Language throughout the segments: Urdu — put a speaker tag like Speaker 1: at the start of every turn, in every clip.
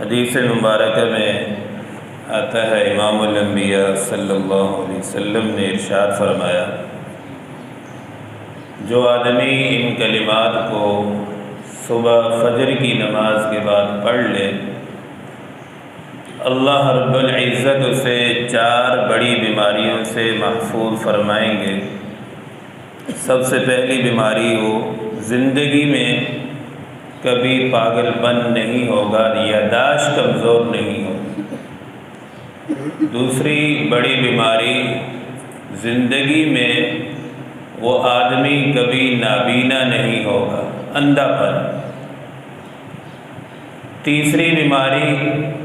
Speaker 1: حدیث مبارکہ میں آتا ہے امام الانبیاء صلی اللہ علیہ وسلم نے ارشاد فرمایا، جو آدمی ان کلمات کو صبح فجر کی نماز کے بعد پڑھ لے، اللہ رب العزت اسے 4 بڑی بیماریوں سے محفوظ فرمائیں گے۔ سب سے پہلی بیماری وہ زندگی میں کبھی پاگل پن نہیں ہوگا، یادداشت کمزور نہیں ہوگی۔ دوسری بڑی بیماری زندگی میں وہ آدمی کبھی نابینا نہیں ہوگا، اندھا پن۔ تیسری بیماری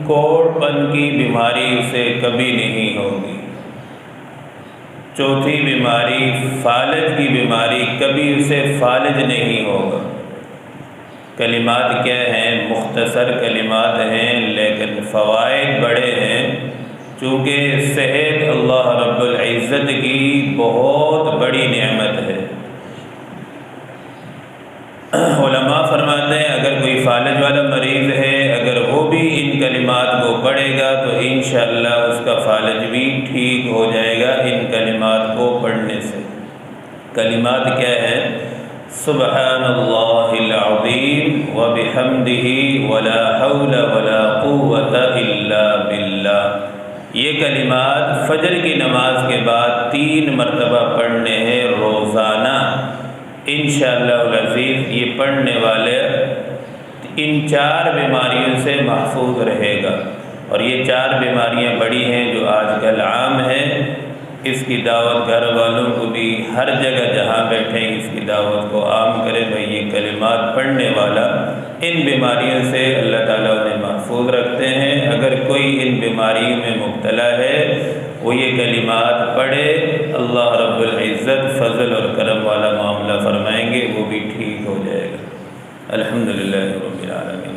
Speaker 1: کوڑ پن کی بیماری اسے کبھی نہیں ہوگی۔ چوتھی بیماری فالج کی بیماری، کبھی اسے فالج نہیں ہوگا۔ کلمات کیا ہیں؟ مختصر کلمات ہیں لیکن فوائد بڑے ہیں، چونکہ صحت اللہ رب العزت کی بہت بڑی نعمت ہے۔ علماء فرماتے ہیں اگر کوئی فالج والا مریض ہے، اگر وہ بھی ان کلمات کو پڑھے گا تو انشاءاللہ اس کا فالج بھی ٹھیک ہو جائے گا ان کلمات کو پڑھنے سے۔ کلمات کیا ہے؟ سبحان اللہ العظیم وبحمدہ ولا حول ولا قوت الا باللہ۔ یہ کلمات فجر کی نماز کے بعد 3 مرتبہ پڑھنے ہیں روزانہ۔ انشاءاللہ العزیز یہ پڑھنے والے ان 4 بیماریوں سے محفوظ رہے گا۔ اور یہ 4 بیماریاں بڑی ہیں جو آج کل عام ہیں۔ اس کی دعوت گھر والوں کو بھی ہر جگہ جہاں بیٹھیں اس کی دعوت کو عام کریں۔ بھئی یہ کلمات پڑھنے والا ان بیماریوں سے اللہ تعالیٰ انہیں محفوظ رکھتے ہیں۔ اگر کوئی ان بیماریوں میں مبتلا ہے وہ یہ کلمات پڑھے، اللہ رب العزت فضل اور کرم والا معاملہ فرمائیں گے، وہ بھی ٹھیک ہو جائے گا۔ الحمدللہ رب العالمین۔